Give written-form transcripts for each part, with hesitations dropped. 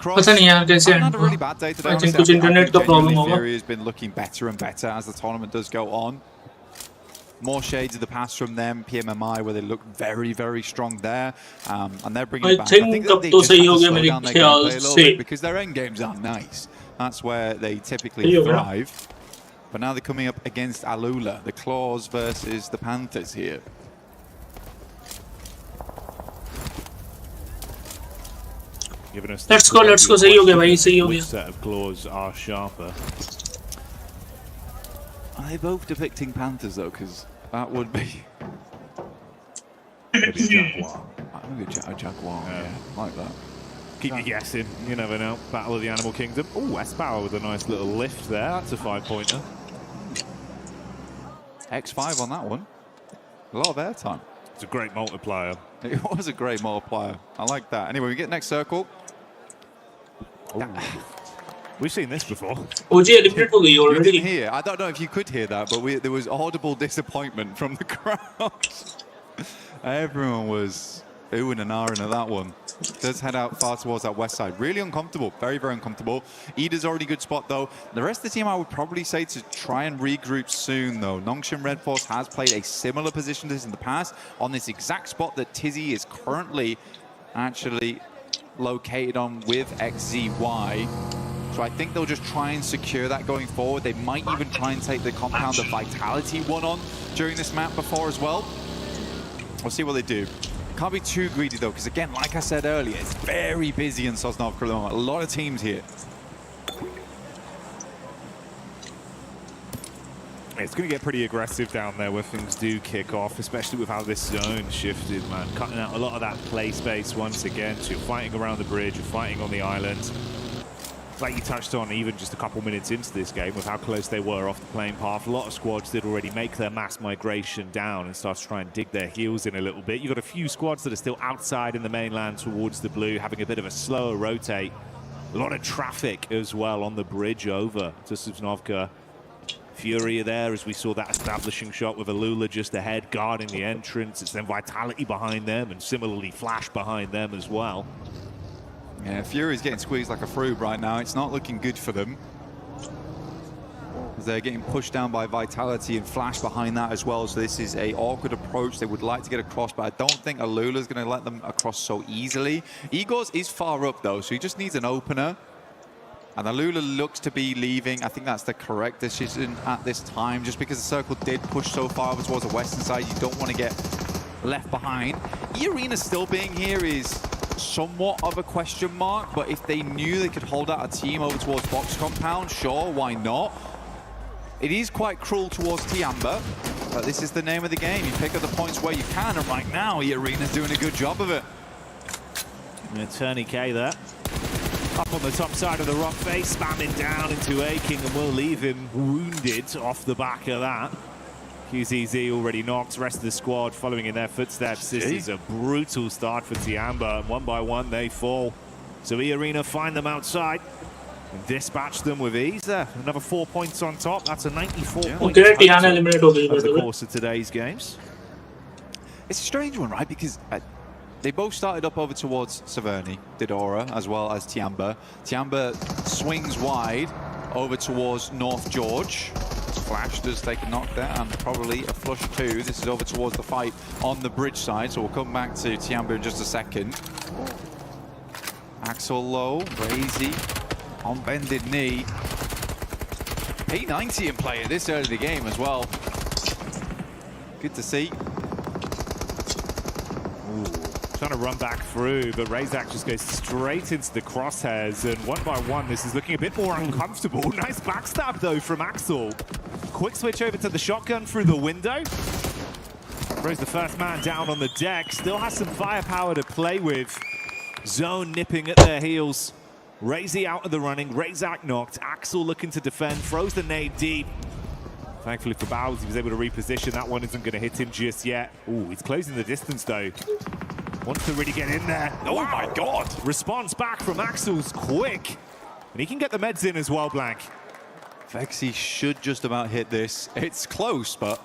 across. पता नहीं यार कैसे Not a really bad day today. I think honestly. कुछ internet का problem genuinely होगा. Fury has been looking better and better as the tournament does go on. More shades of the past from them. PMMI, where they look very, very strong there, and they're bringing it back. I think that they just have to slow down their gameplay a little bit because their end games are nice. That's where they typically thrive. But now they're coming up against Alula, the Claws versus the Panthers here. Let's go, सही हो गया भाई, सही हो गया. Which set of claws are sharper? Are they both depicting Panthers though? Because that would be Maybe a jaguar. maybe a jaguar. Yeah, like that. Keep you guessing. You never know. Battle of the Animal Kingdom. Oh, S-Power with a nice little lift there. That's a 5-pointer. X5 on that one. A lot of airtime. It's a great multiplier. It was a great multiplier. I like that. Anyway, we get next circle. We've seen this before. OG eliminated हो गई already. You can hear. I don't know if you could hear that, but there was audible disappointment from the crowd. Everyone was oohing and ahhing at that one. Does head out far towards that west side. Really uncomfortable. Very, very uncomfortable. Ida's already good spot, though. The rest of the team, I would probably say to try and regroup soon, though. Nongshim Red Force has played a similar position to this in the past on this exact spot that Tizzy is currently actually located on with XZY. So I think they'll just try and secure that going forward. They might even try and take the compound of Vitality one on during this map before as well. We'll see what they do. Can't be too greedy though, because again, like I said earlier, it's very busy in Sosnovka at the moment. A lot of teams here. It's going to get pretty aggressive down there where things do kick off, especially with how this zone shifted, man. Cutting out a lot of that play space once again. So you're fighting around the bridge, you're fighting on the island. Like you touched on, even just a couple minutes into this game, with how close they were off the playing path, a lot of squads did already make their mass migration down and start to try and dig their heels in a little bit. You've got a few squads that are still outside in the mainland towards the blue, having a bit of a slower rotate. A lot of traffic as well on the bridge over to Sosnovka. Fury are there as we saw that establishing shot with Alula just ahead, guarding the entrance. It's then Vitality behind them, and similarly Flash behind them as well. Yeah, Fury's getting squeezed like a fruit right now. It's not looking good for them. They're getting pushed down by Vitality and Flash behind that as well. So this is an awkward approach. They would like to get across, but I don't think Alula's going to let them across so easily. Igor's is far up though, so he just needs an opener. And Alula looks to be leaving. I think that's the correct decision at this time, just because the circle did push so far over towards the western side. You don't want to get left behind. E-Arena still being here is somewhat of a question mark, but if they knew they could hold out a team over towards Box Compound, sure, why not? It is quite cruel towards Tiamba, but this is the name of the game. You pick up the points where you can, and right now, E-Arena's doing a good job of it. And Tourniquet there. Up on the top side of the rock face, spamming down into Aching, and will leave him wounded off the back of that. QZZ already knocked, rest of the squad following in their footsteps. This is a brutal start for Tiamba, and one by one they fall. So E-Arena find them outside and dispatch them with ease there. Another 4 points on top. That's a 94-point over the course of today's games. It's a strange one, right? Because they both started up over towards Severny, Didora, as well as Tiamba. Tiamba swings wide over towards North George. Flash does take a knock there, and probably a flush too. This is over towards the fight on the bridge side, so we'll come back to Tiamba in just a second. Axel low, Crazy on bended knee. P90 in play at this early in the game as well. Good to see. Trying to run back through, but Razak just goes straight into the crosshairs, and one by one this is looking a bit more uncomfortable. Nice backstab though from Axel. Quick switch over to the shotgun through the window. Throws the first man down on the deck. Still has some firepower to play with. Zone nipping at their heels. Razy out of the running. Razak knocked. Axel looking to defend. Throws the nade deep. Thankfully for Bowles, he was able to reposition. That one isn't going to hit him just yet. Ooh, he's closing the distance though. Wants to really get in there. Oh my God! Response back from Axel's quick. And he can get the meds in as well, Blank. Vexy should just about hit this. It's close, but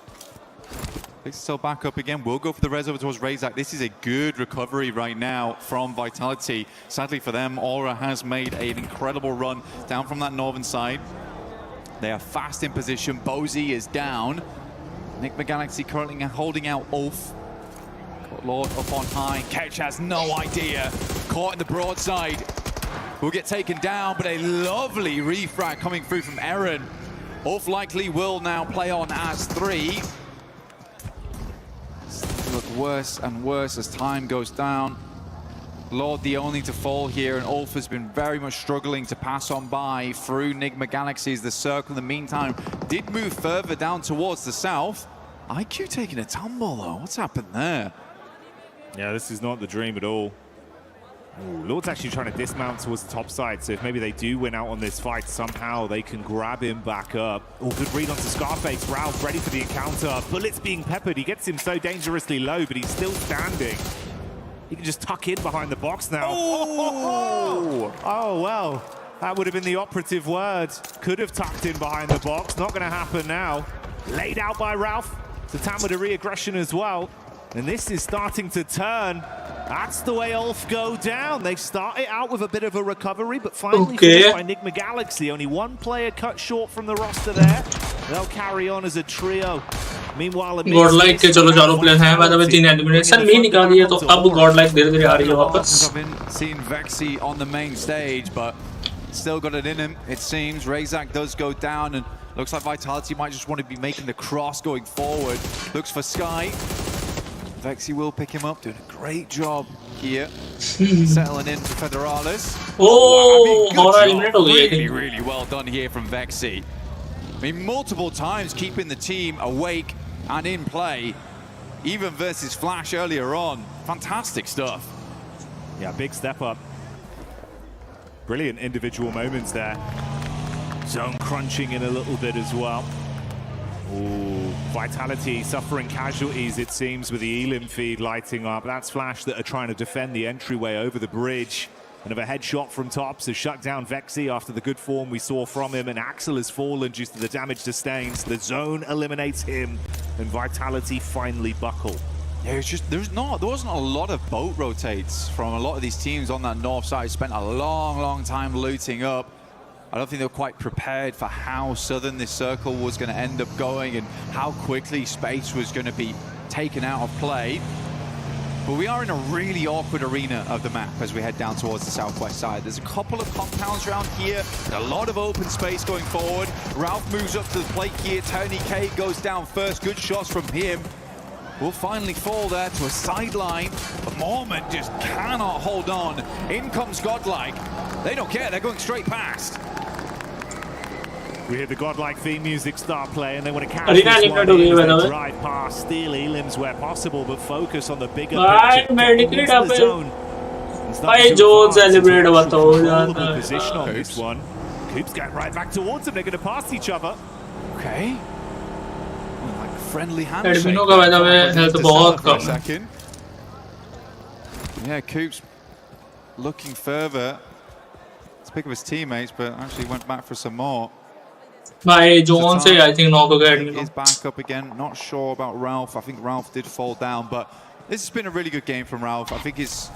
It's still back up again. We'll go for the res over towards Razak. This is a good recovery right now from Vitality. Sadly for them, Aura has made an incredible run down from that northern side. They are fast in position. Bozy is down. Enigma Galaxy currently holding out Ulf. Got Lord up on high. Ketch has no idea. Caught in the broadside. Will get taken down, but a lovely refrag coming through from Eren. Ulf likely will now play on as 3. Look worse and worse as time goes down. Lord the only to fall here, and Ulf has been very much struggling to pass on by through Enigma Galaxies. The circle in the meantime did move further down towards the south. IQ taking a tumble though. What's happened there? Yeah, this is not the dream at all. Ooh, Lord's actually trying to dismount towards the top side, so if maybe they do win out on this fight, somehow they can grab him back up. Oh, good read onto Scarface. Ralph ready for the encounter. Bullets being peppered. He gets him so dangerously low, but he's still standing. He can just tuck in behind the box now. Oh, well, that would have been the operative word. Could have tucked in behind the box. Not going to happen now. Laid out by Ralph. Satan with a re-aggression as well. And this is starting to turn. That's the way Ulf go down. They started out with a bit of a recovery, but finally finished by Enigma Galaxy. Only one player cut short from the roster there. They'll carry on as a trio. Meanwhile, Godlike के चलो चारों player हैं बाद में 3 elimination भी निकाल दिया तो अब Godlike धीरे-धीरे आ रही है वापस. I've been seeing Vexy on the main stage, but still got it in him, it seems. Razak does go down, and looks like Vitality might just want to be making the cross going forward. Looks for Sky. Vexy will pick him up, doing a great job here. Settling in for Federalis. Really well done here from Vexy. I mean, multiple times keeping the team awake and in play, even versus Flash earlier on. Fantastic stuff. Yeah, big step up. Brilliant individual moments there. Zone crunching in a little bit as well. Ooh, Vitality suffering casualties, it seems, with the Elim feed lighting up. That's Flash that are trying to defend the entryway over the bridge. And of a headshot from Tops has shut down Vexy after the good form we saw from him, and Axel has fallen due to the damage sustained. The zone eliminates him, and Vitality finally buckle. Yeah, it's just there wasn't a lot of boat rotates from a lot of these teams on that north side. Spent a long time looting up. I don't think they were quite prepared for how southern this circle was going to end up going and how quickly space was going to be taken out of play. But we are in a really awkward arena of the map as we head down towards the southwest side. There's a couple of compounds around here, a lot of open space going forward. Ralph moves up to the plate here. Tony K goes down first. Good shots from him. Will finally fall there to a sideline. But Mormon just cannot hold on. In comes Godlike. They don't care, they're going straight past. We hear the Godlike theme music start playing, and they want to catch this one in, drive past, steal Elims where possible, but focus on the bigger picture. भाई जो celebrate बताओ position on this one. Coop's going right back towards them. They're going to pass each other. Okay. Like friendly handshake. एडमिनो का वजह में health बहुत कम है. Yeah, Coop's looking further to pick up his teammates, but actually went back for some more. भाई zone से I think knock हो गया एडमिनो. He's back up again. Not sure about Ralph. I think Ralph did fall down, but this has been a really good game from Ralph. I think it's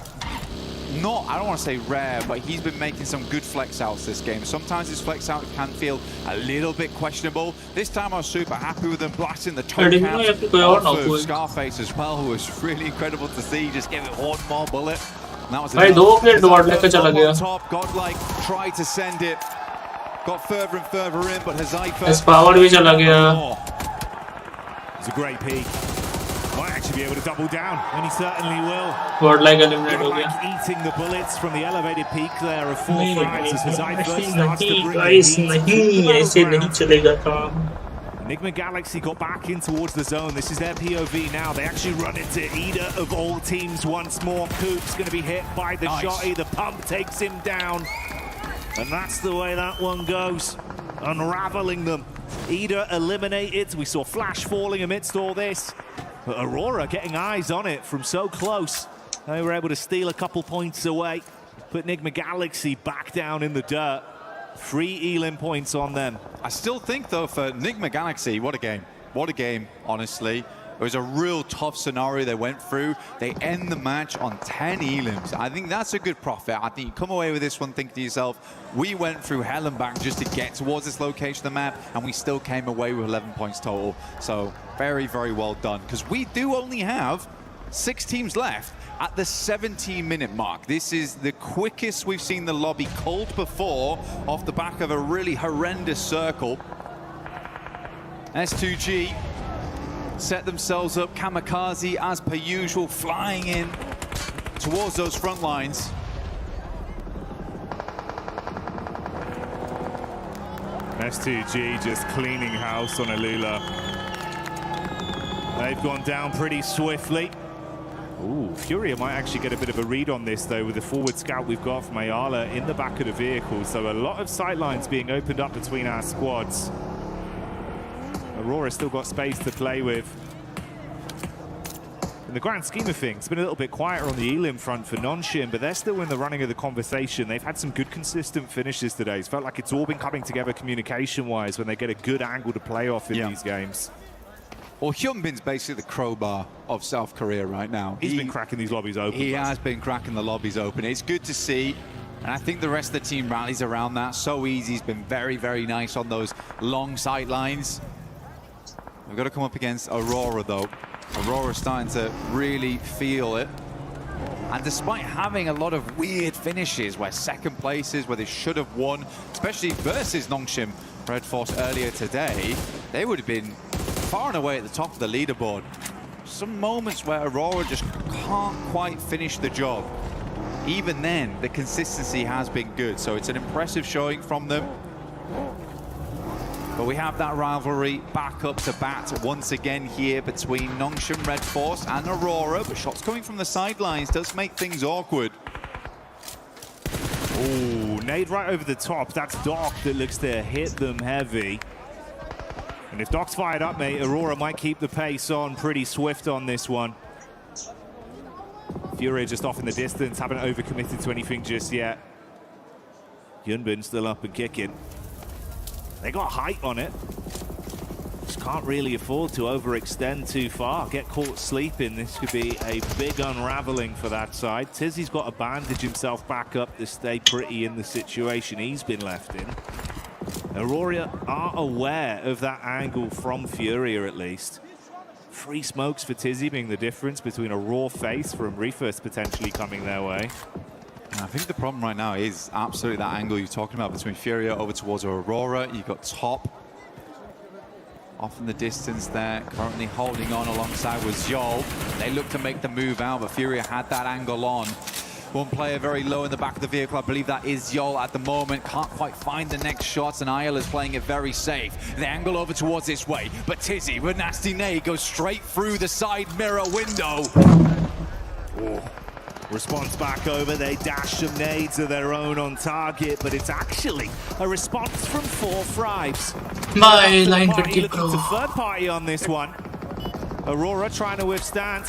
not, I don't want to say rare, but he's been making some good flex outs this game. Sometimes his flex out can feel a little bit questionable. This time I was super happy with him blasting the toe cap off of Scarface as well, who was really incredible to see. Just give it one more bullet. And that was enough. Top, Godlike tried to send it. Got further and further in, but Hazaifa... His power भी चला गया. It's a great peak. Might actually be able to double down, and he certainly will. Godlike eliminate हो गया. Eating the bullets from the elevated peak there of 4 frags as Hazaifa starts to bring नहीं ऐसे नहीं चलेगा काम. Enigma Galaxy got back in towards the zone. This is their POV now. They actually run into Ida of all teams once more. Coop's going to be hit by the shotty. The pump takes him down. And that's the way that one goes. Unraveling them. Ida eliminated. We saw Flash falling amidst all this. But Aurora getting eyes on it from so close. They were able to steal a couple points away. Put Enigma Galaxy back down in the dirt. 3 Elim points on them. I still think, though, for Enigma Galaxy, what a game. What a game, honestly. It was a real tough scenario they went through. They end the match on 10 elims. I think that's a good profit. I think you come away with this one thinking to yourself, we went through hell and back just to get towards this location of the map, and we still came away with 11 points total. So very, very well done. Because we do only have 6 teams left at the 17-minute mark. This is the quickest we've seen the lobby cold before off the back of a really horrendous circle. S2G set themselves up, kamikaze as per usual, flying in towards those front lines. S2G just cleaning house on Alula. They've gone down pretty swiftly. Ooh, Furia might actually get a bit of a read on this though with the forward scout we've got from Ayala in the back of the vehicle. So a lot of sight lines being opened up between our squads. Aurora still got space to play with. In the grand scheme of things, it's been a little bit quieter on the Elim front for non-Shim, but they're still in the running of the conversation. They've had some good consistent finishes today. It's felt like it's all been coming together communication-wise when they get a good angle to play off in these games. Well, Hyunbin's basically the crowbar of South Korea right now. He's been cracking these lobbies open. He has been cracking the lobbies open. It's good to see. And I think the rest of the team rallies around that so easy. He's been very, very nice on those long sight lines. We've got to come up against Aurora, though. Aurora's starting to really feel it. And despite having a lot of weird finishes where second places, where they should have won, especially versus Nongshim Red Force earlier today, they would have been far and away at the top of the leaderboard. Some moments where Aurora just can't quite finish the job. Even then, the consistency has been good. So it's an impressive showing from them. But we have that rivalry back up to bat once again here between Nongshim Red Force and Aurora. But shots coming from the sidelines does make things awkward. Oh, nade right over the top. That's Doc that looks to hit them heavy. And if Doc's fired up, mate, Aurora might keep the pace on pretty swift on this one. Furia just off in the distance, haven't overcommitted to anything just yet. Hyunbin still up and kicking. They got height on it. Just can't really afford to overextend too far. Get caught sleeping. This could be a big unraveling for that side. Tizzy's got to bandage himself back up to stay pretty in the situation he's been left in. Aurora are aware of that angle from Furia at least. Free smokes for Tizzy being the difference between a raw face from Refirst potentially coming their way. I think the problem right now is absolutely that angle you're talking about between Furia over towards Aurora. You've got Top off in the distance there, currently holding on alongside with Zhol. They look to make the move out, but Furia had that angle on. One player very low in the back of the vehicle. I believe that is Zhol at the moment. Can't quite find the next shots, and Ayala is playing it very safe. The angle over towards this way, but Tizzy with nasty nade goes straight through the side mirror window. Oh. Response back over, they dash some nades of their own on target, but it's actually a response from 4 Fribes. Bye, line 20 looking pro. to third party on this one. Aurora trying to withstand.